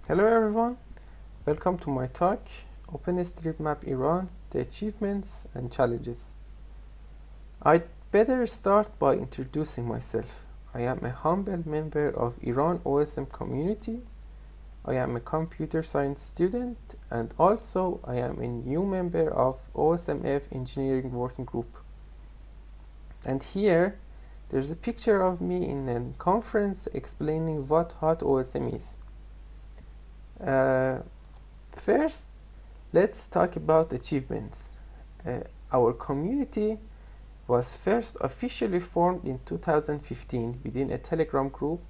Hello everyone, welcome to my talk, OpenStreetMap Iran, the achievements and challenges. I'd better start by introducing myself. I am a humble member of Iran OSM community. I am a computer science student and also I am a new member of OSMF engineering working group. And here there's a picture of me in a conference explaining what hot OSM is. First, let's talk about achievements. Our community was first officially formed in 2015 within a Telegram group,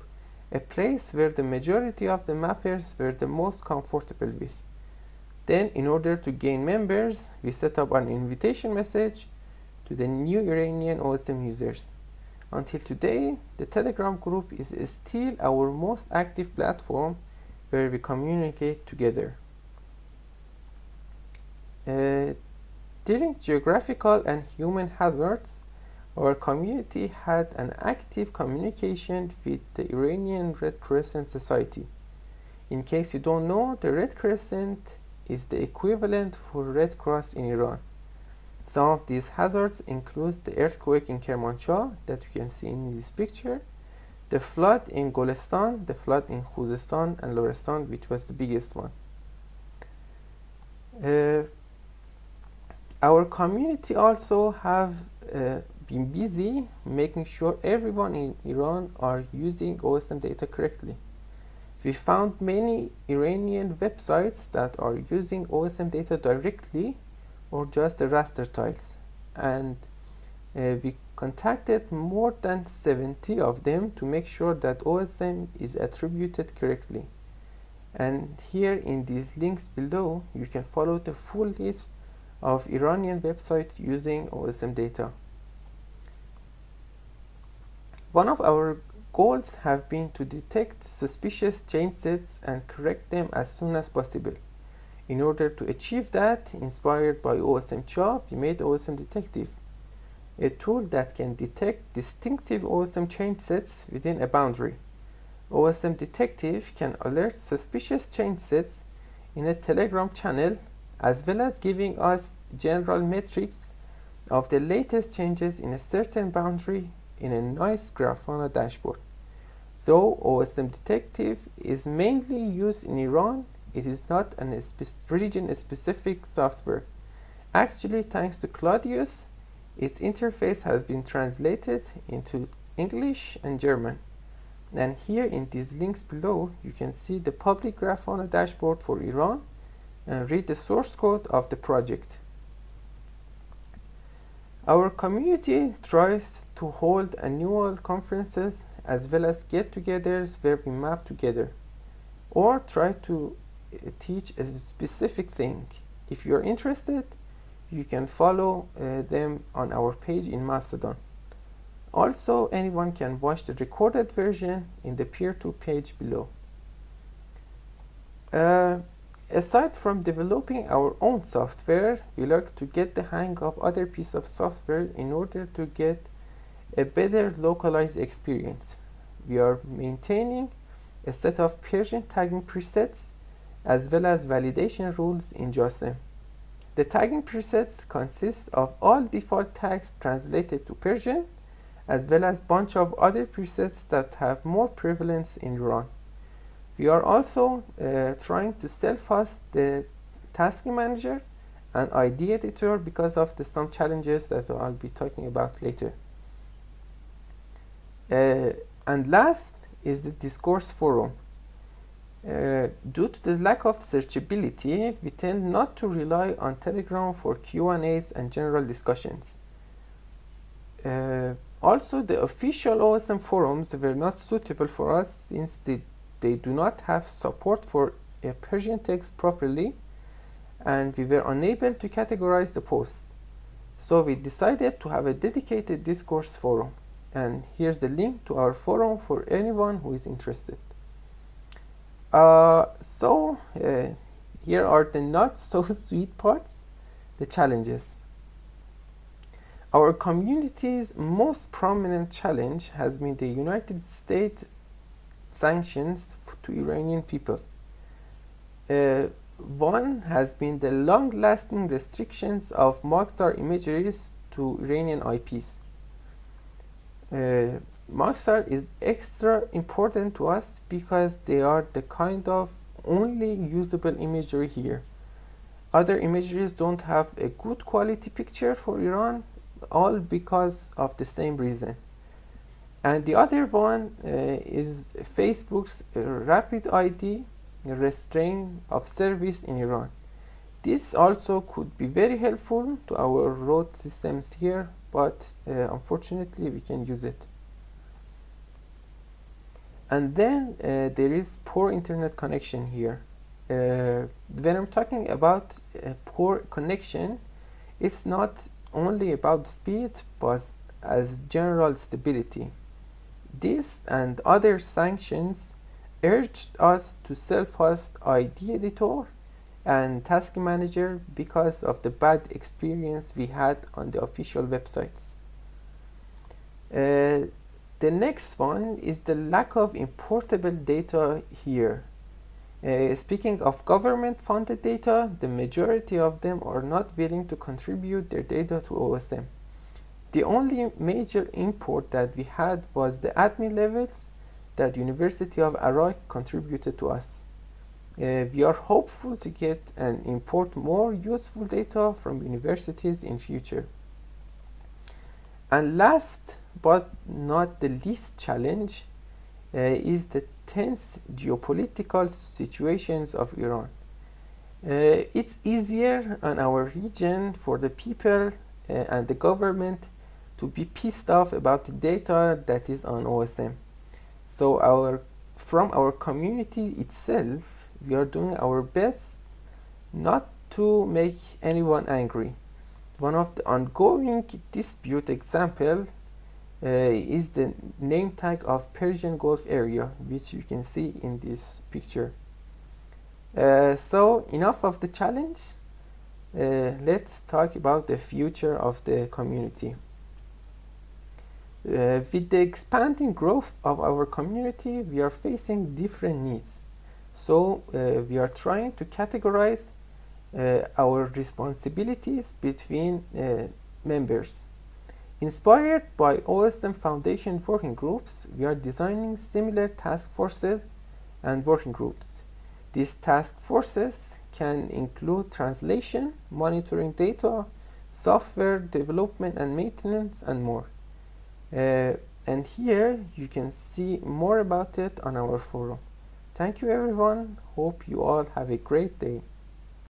a place where the majority of the mappers were the most comfortable with. Then, in order to gain members, we set up an invitation message to the new Iranian OSM users. Until today, the Telegram group is still our most active platform where we communicate together. During geographical and human hazards, our community had an active communication with the Iranian Red Crescent Society. In case you don't know, the Red Crescent is the equivalent for Red Cross in Iran. Some of these hazards include the earthquake in Kermanshah that you can see in this picture, the flood in Golestan, the flood in Khuzestan and Lorestan, which was the biggest one. Our community also have been busy making sure everyone in Iran are using OSM data correctly. We found many Iranian websites that are using OSM data directly or just the raster tiles, and we contacted more than 70 of them to make sure that OSM is attributed correctly. And here in these links below, you can follow the full list of Iranian websites using OSM data. One of our goals have been to detect suspicious change sets and correct them as soon as possible. In order to achieve that, inspired by OSM Job, we made OSM Detective, a tool that can detect distinctive OSM change sets within a boundary. OSM Detective can alert suspicious change sets in a Telegram channel, as well as giving us general metrics of the latest changes in a certain boundary in a nice Grafana dashboard. Though OSM Detective is mainly used in Iran, it is not a region-specific software. Actually, thanks to Claudius, its interface has been translated into English and German. And here in these links below, you can see the public Grafana dashboard for Iran and read the source code of the project. Our community tries to hold annual conferences as well as get-togethers where we map together or try to teach a specific thing. If you're interested, you can follow them on our page in Mastodon. Also, anyone can watch the recorded version in the peer-to page below. Aside from developing our own software, we like to get the hang of other pieces of software in order to get a better localized experience. We are maintaining a set of Persian tagging presets as well as validation rules in JOSM. The tagging presets consist of all default tags translated to Persian, as well as a bunch of other presets that have more prevalence in Iran. We are also trying to self-host the task manager and ID editor because of some challenges that I'll be talking about later. And last is the discourse forum. Due to the lack of searchability, we tend not to rely on Telegram for Q&As and general discussions. Also, the official OSM forums were not suitable for us since they do not have support for a Persian text properly, and we were unable to categorize the posts. So we decided to have a dedicated discourse forum, and here's the link to our forum for anyone who is interested. Here are the not so sweet parts, the challenges. Our community's most prominent challenge has been the United States sanctions to Iranian people. One has been the long-lasting restrictions of Moksar imageries to Iranian IPs. Moksar is extra important to us because they are the kind of only usable imagery here. Other imageries don't have a good quality picture for Iran, all because of the same reason. And the other one is Facebook's Rapid ID restraint of service in Iran. This also could be very helpful to our road systems here, but unfortunately we can use it. And then there is poor internet connection here. When I'm talking about poor connection, it's not only about speed, but as general stability. This and other sanctions urged us to self-host ID editor and task manager because of the bad experience we had on the official websites. The next one is the lack of importable data here. Speaking of government-funded data, the majority of them are not willing to contribute their data to OSM. The only major import that we had was the admin levels that University of Iraq contributed to us. We are hopeful to get and import more useful data from universities in future. And last but not the least challenge is the tense geopolitical situations of Iran. It's easier on our region for the people and the government to be pissed off about the data that is on OSM. So from our community itself, we are doing our best not to make anyone angry. One of the ongoing dispute example is the name tag of Persian Gulf area, which you can see in this picture. So enough of the challenge. Let's talk about the future of the community. With the expanding growth of our community, we are facing different needs. So we are trying to categorize our responsibilities between members. Inspired by OSM Foundation working groups, we are designing similar task forces and working groups. These task forces can include translation, monitoring data, software development and maintenance, and more. And here you can see more about it on our forum. Thank you everyone. Hope you all have a great day.